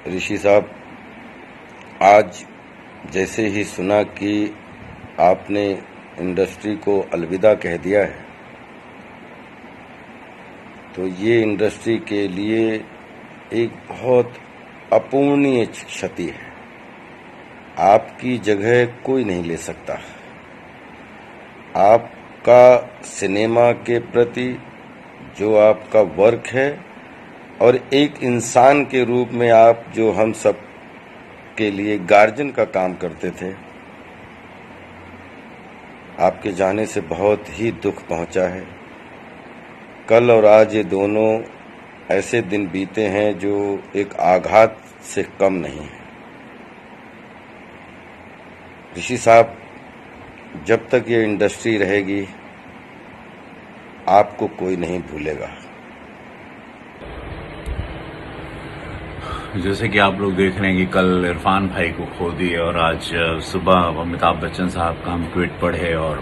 ऋषि साहब, आज जैसे ही सुना कि आपने इंडस्ट्री को अलविदा कह दिया है, तो ये इंडस्ट्री के लिए एक बहुत अपूर्णीय क्षति है। आपकी जगह कोई नहीं ले सकता। आपका सिनेमा के प्रति जो आपका वर्क है और एक इंसान के रूप में आप जो हम सब के लिए गार्जियन का काम करते थे, आपके जाने से बहुत ही दुख पहुंचा है। कल और आज ये दोनों ऐसे दिन बीते हैं जो एक आघात से कम नहीं है। ऋषि साहब, जब तक ये इंडस्ट्री रहेगी आपको कोई नहीं भूलेगा। जैसे कि आप लोग देख रहे हैं कि कल इरफान भाई को खो दिए और आज सुबह अमिताभ बच्चन साहब का हम ट्वीट पढ़े और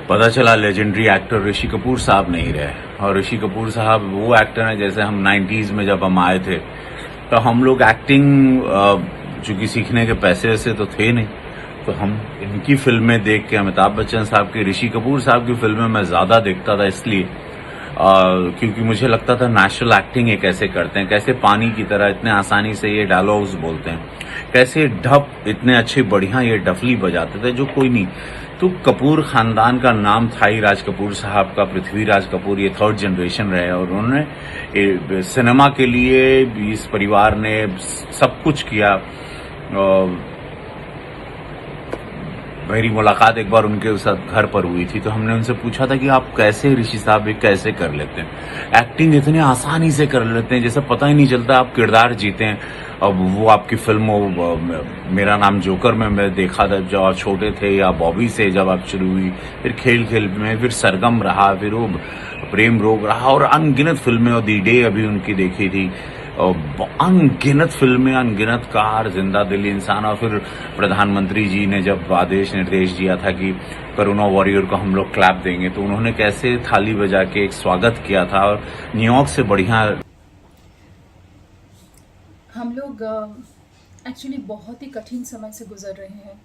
पता चला लेजेंडरी एक्टर ऋषि कपूर साहब नहीं रहे। और ऋषि कपूर साहब वो एक्टर हैं, जैसे हम 90s में जब हम आए थे तो हम लोग एक्टिंग चूंकि सीखने के पैसे ऐसे तो थे नहीं, तो हम इनकी फिल्में देख के, अमिताभ बच्चन साहब की, ऋषि कपूर साहब की फिल्में मैं ज़्यादा देखता था, इसलिए क्योंकि मुझे लगता था नेचुरल एक्टिंग ये कैसे करते हैं, कैसे पानी की तरह इतने आसानी से ये डायलॉग्स बोलते हैं, कैसे ढप इतने अच्छे बढ़िया ये डफली बजाते थे जो कोई नहीं। तो कपूर खानदान का नाम था ही, राज कपूर साहब का, पृथ्वीराज कपूर, ये थर्ड जनरेशन रहे और उन्होंने सिनेमा के लिए इस परिवार ने सब कुछ किया। मेरी मुलाकात एक बार उनके साथ घर पर हुई थी, तो हमने उनसे पूछा था कि आप कैसे ऋषि साहब ये कैसे कर लेते हैं, एक्टिंग इतने आसानी से कर लेते हैं, जैसे पता ही नहीं चलता आप किरदार जीते हैं। अब वो आपकी फिल्म मेरा नाम जोकर में मैं देखा था जब आप छोटे थे, या बॉबी से जब आप शुरू हुई, फिर खेल खेल में, फिर सरगम रहा, फिर वो प्रेम रोग रहा और अनगिनत फिल्में, और दी डे अभी उनकी देखी थी, अनगिनत फिल्में, अनगिनत कार, जिंदा दिल इंसान। और फिर प्रधानमंत्री जी ने जब आदेश निर्देश दिया था कि कोरोना वॉरियर को हम लोग क्लैप देंगे, तो उन्होंने कैसे थाली बजा के एक स्वागत किया था। और न्यूयॉर्क से बढ़िया हम लोग एक्चुअली बहुत ही कठिन समय से गुजर रहे हैं।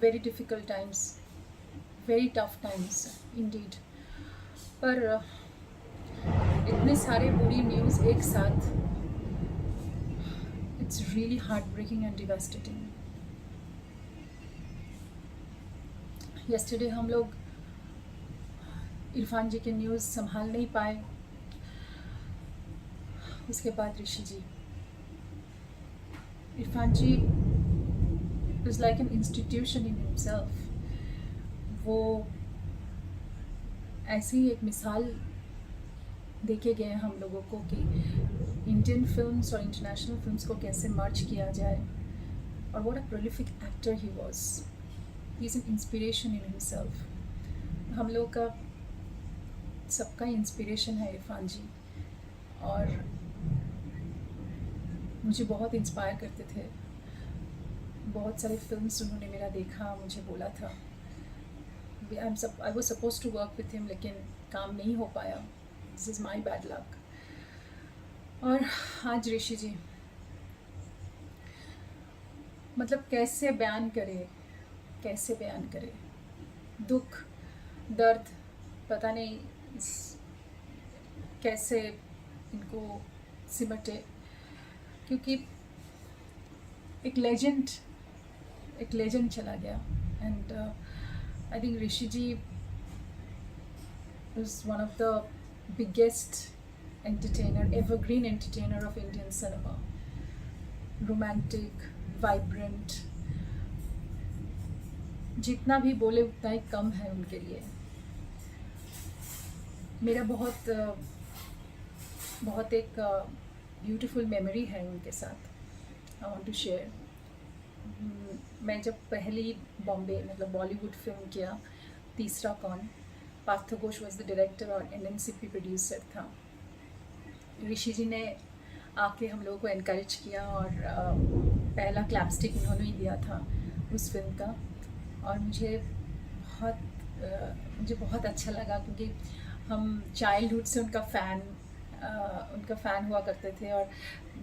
Very difficult times, very tough times indeed. पर इतने सारे बुरी न्यूज़ एक साथ, it's really heart breaking and devastating. Yesterday हम लोग इरफान जी के न्यूज़ संभाल नहीं पाए, उसके बाद Rishi ji. Irfan ji is like an institution in himself. वो ऐसी ही एक मिसाल देखे गए हम लोगों को कि इंडियन फिल्म्स और इंटरनेशनल फिल्म्स को कैसे मर्ज किया जाए। और what a prolific actor he was. He is an inspiration in himself. हम लोग का सबका इंस्पिरेशन है इरफान जी, और मुझे बहुत इंस्पायर करते थे। बहुत सारे फिल्म्स उन्होंने मेरा देखा, मुझे बोला था। I was suppose to work with him, लेकिन काम नहीं हो पाया। This is my bad luck. और आज ऋषि जी, मतलब कैसे बयान करे दुख, दर्द, पता नहीं कैसे इनको सिमटे, क्योंकि एक लेजेंड चला गया। And I think Rishi ji is one of the biggest entertainer, evergreen entertainer of Indian cinema. Romantic, vibrant, जितना भी बोले उतना ही कम है उनके लिए। मेरा बहुत एक ब्यूटीफुल मेमोरी है उनके साथ, आई वांट टू शेयर। मैं जब पहली बॉम्बे मतलब बॉलीवुड फिल्म किया, तीसरा कौन, Parth Ghosh was the director और NNCP प्रोड्यूसर था। ऋषि जी ने आके हम लोगों को एनकरेज किया और पहला क्लैपस्टिक उन्होंने ही दिया था उस फिल्म का। और मुझे बहुत अच्छा लगा, क्योंकि हम चाइल्डहुड से उनका फ़ैन उनका फ़ैन हुआ करते थे, और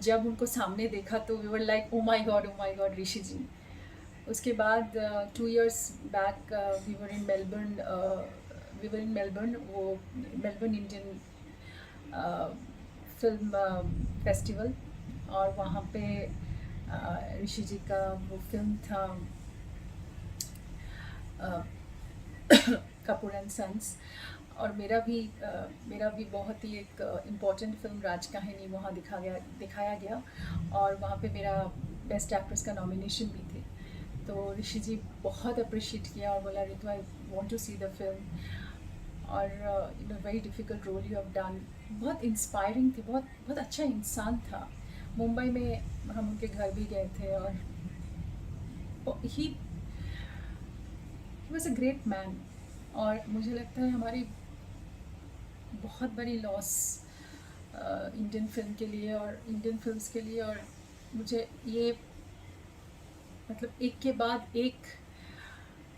जब उनको सामने देखा तो we were like oh my God Rishi ji. उसके बाद 2 years back we were in Melbourne, वो मेलबर्न इंडियन फिल्म फेस्टिवल, और वहाँ पे ऋषि जी का वो फिल्म था कपूर एंड सन्स, और मेरा भी बहुत ही एक इम्पॉर्टेंट फिल्म राज कहानी वहाँ दिखाया गया, और वहाँ पे मेरा बेस्ट एक्ट्रेस का नॉमिनेशन भी थे। तो ऋषि जी बहुत अप्रिशिएट किया और बोला Ritu I want to see the film, और very difficult role you have done. बहुत इंस्पायरिंग थे, बहुत अच्छा इंसान था। मुंबई में हम उनके घर भी गए थे, और he was a great man. और मुझे लगता है हमारी बहुत बड़ी लॉस इंडियन फिल्म के लिए और इंडियन फिल्म्स के लिए, और मुझे ये मतलब एक के बाद एक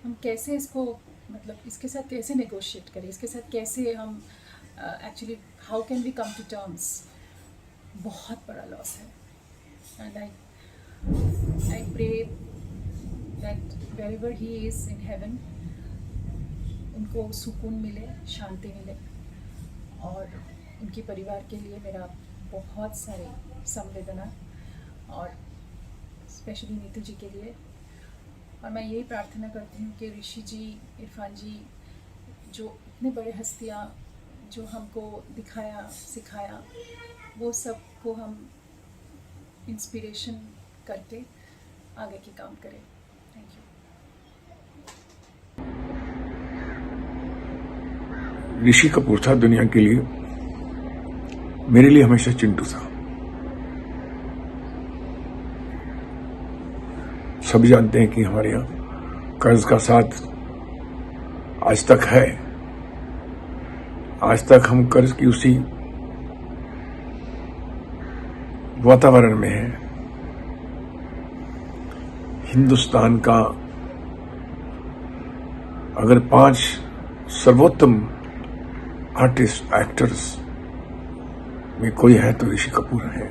हम कैसे इसको मतलब इसके साथ कैसे नेगोशिएट करें, इसके साथ कैसे हम actually how can we come to terms. बहुत बड़ा लॉस है, and I pray that wherever he is in heaven, उनको सुकून मिले, शांति मिले, और उनके परिवार के लिए मेरा बहुत सारी संवेदना, और स्पेशली नीतू जी के लिए। और मैं यही प्रार्थना करती हूँ कि ऋषि जी, इरफान जी, जो इतने बड़े हस्तियाँ जो हमको दिखाया सिखाया, वो सब को हम इंस्पिरेशन करके आगे के काम करें। Thank you. ऋषि कपूर था दुनिया के लिए, मेरे लिए हमेशा चिंटू था। सभी जानते हैं कि हमारे यहाँ कर्ज का साथ आज तक है। आज तक हम कर्ज की उसी वातावरण में हैं। हिंदुस्तान का अगर 5 सर्वोत्तम आर्टिस्ट एक्टर्स में कोई है तो ऋषि कपूर है।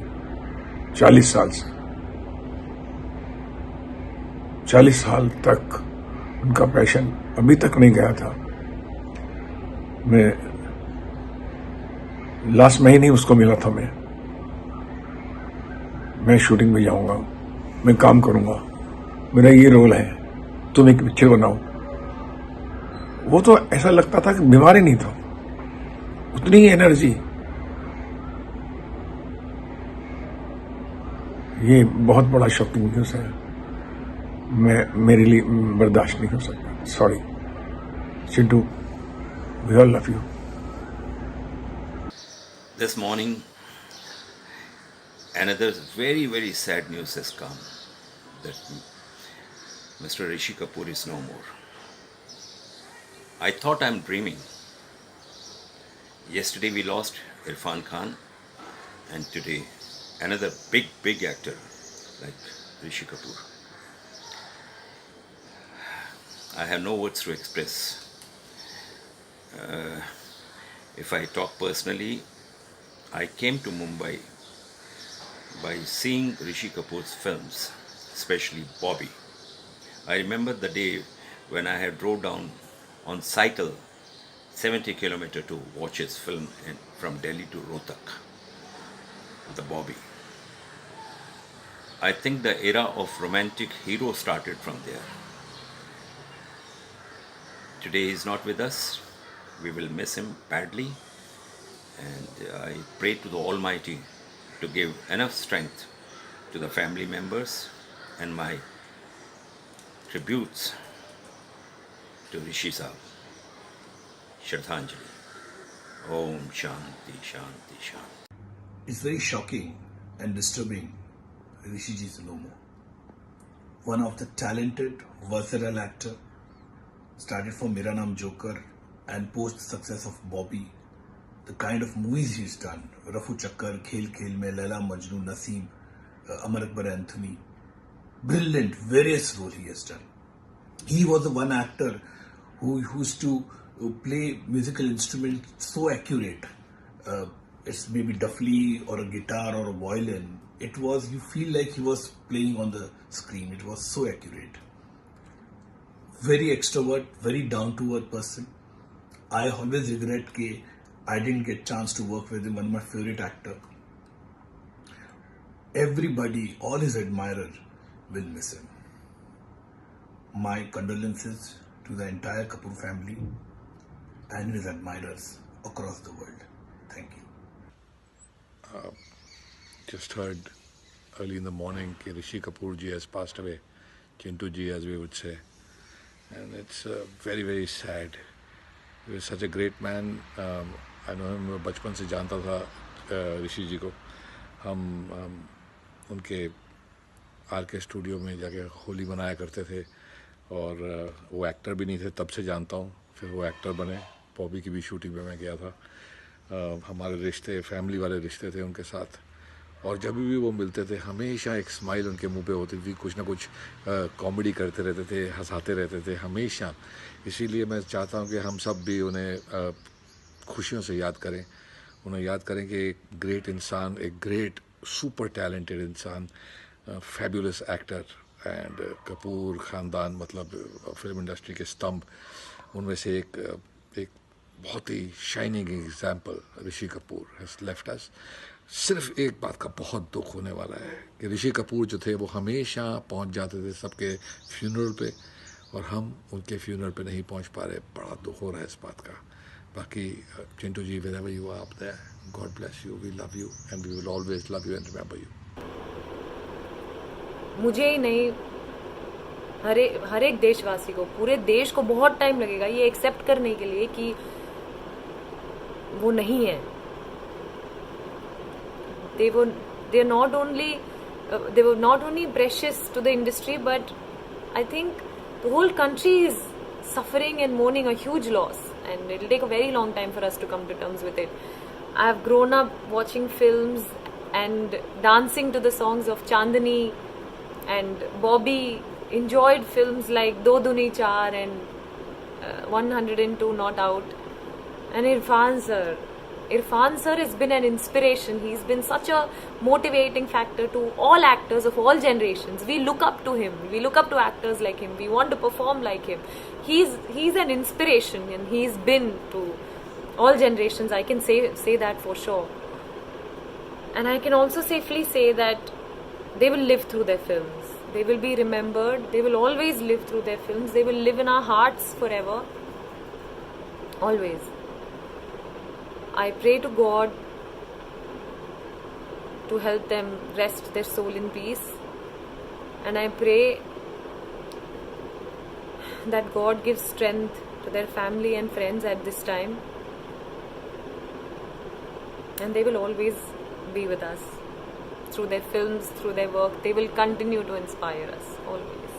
40 साल से 40 साल तक उनका पैशन अभी तक नहीं गया था। मैं लास्ट महीने उसको मिला था। मैं शूटिंग में जाऊंगा, मैं काम करूंगा, मेरा ये रोल है, तुम एक पिक्चर बनाओ। वो तो ऐसा लगता था कि बीमार ही नहीं था, उतनी ही एनर्जी। ये बहुत बड़ा शॉकिंग न्यूज है, मेरे लिए बर्दाश्त नहीं हो सकता। Sorry Chintu, we all love you. This morning, another very, very sad news has come that Mr. Rishi Kapoor is no more. I thought I'm dreaming. Yesterday we lost Irfan Khan, and today another big actor like Rishi Kapoor. I have no words to express. If I talk personally, I came to Mumbai by seeing Rishi Kapoor's films, especially Bobby. I remember the day when I had drove down on cycle 70 kilometers to watch his film from Delhi to Rohtak, the Bobby. I think the era of romantic hero started from there. Today he is not with us. We will miss him badly. And I pray to the Almighty to give enough strength to the family members, and my tributes to Rishi Saab. Shraddhanjali. Om Shanti Shanti Shanti. It's very shocking and disturbing. Rishi ji is no more. One of the talented, versatile actor, started from Mera Naam Joker, and post the success of Bobby, the kind of movies he's done, Rafu Chakkar, Khel Khel Mein, Laila Majnu, Naseem, Amar Akbar Anthony, brilliant, various roles he has done. He was the one actor who used to play musical instruments so accurate. it's maybe duffly or a guitar or a violin. It was, you feel like he was playing on the screen. It was so accurate. Very extrovert, very down to earth person. I always regret that I didn't get chance to work with him, one of my favorite actor. Everybody, all his admirers will miss him. My condolences to the entire Kapoor family and his admirers across the world. Thank you. Just heard early in the morning that Rishi Kapoor ji has passed away. Chintu ji, as we would say. And it's very, very sad. He was such a great man. I know him बचपन से जानता था ऋषि जी को. हम उनके are के studio में जाके होली मनाया करते थे और वो एक्टर भी नहीं थे तब से जानता हूँ. फिर वो एक्टर बने. बॉबी की भी शूटिंग में मैं गया था. हमारे रिश्ते फैमिली वाले रिश्ते थे उनके साथ और जब भी वो मिलते थे हमेशा एक स्माइल उनके मुंह पे होती थी. कुछ ना कुछ कॉमेडी करते रहते थे, हंसाते रहते थे हमेशा. इसीलिए मैं चाहता हूँ कि हम सब भी उन्हें खुशियों से याद करें. उन्हें याद करें कि एक ग्रेट इंसान, एक ग्रेट सुपर टैलेंटेड इंसान, फैबुलस एक्टर एंड कपूर ख़ानदान मतलब फिल्म इंडस्ट्री के स्तंभ. उनमें से एक बहुत ही shining example Rishi Kapoor has left us. सिर्फ एक बात का बहुत दुख होने वाला है कि ऋषि कपूर जो थे वो हमेशा पहुंच जाते थे सबके फ्यूनरल पे और हम उनके फ्यूनरल पे नहीं पहुंच पा रहे. बड़ा दुख हो रहा है इस बात का. बाकी चिंटू जी, wherever you are up there, God bless you, we love you and we will always love you and remember you. मुझे ही नहीं, हर एक देशवासी को, पूरे देश को बहुत टाइम लगेगा ये एक्सेप्ट करने के लिए कि वो नहीं है. They were not only precious to the industry, but I think the whole country is suffering and mourning a huge loss, and it will take a very long time for us to come to terms with it. I have grown up watching films and dancing to the songs of Chandani and Bobby, enjoyed films like Do Duni Char and 102 Not Out. And Irfan sir has been an inspiration. He's been such a motivating factor to all actors of all generations. We look up to him. We look up to actors like him. We want to perform like him. He's an inspiration, and he's been to all generations. I can say that for sure. And I can also safely say that they will live through their films. They will be remembered. They will always live through their films. They will live in our hearts forever. Always. I pray to God to help them rest their soul in peace. And I pray that God gives strength to their family and friends at this time. And they will always be with us. Through their films, through their work, they will continue to inspire us, always.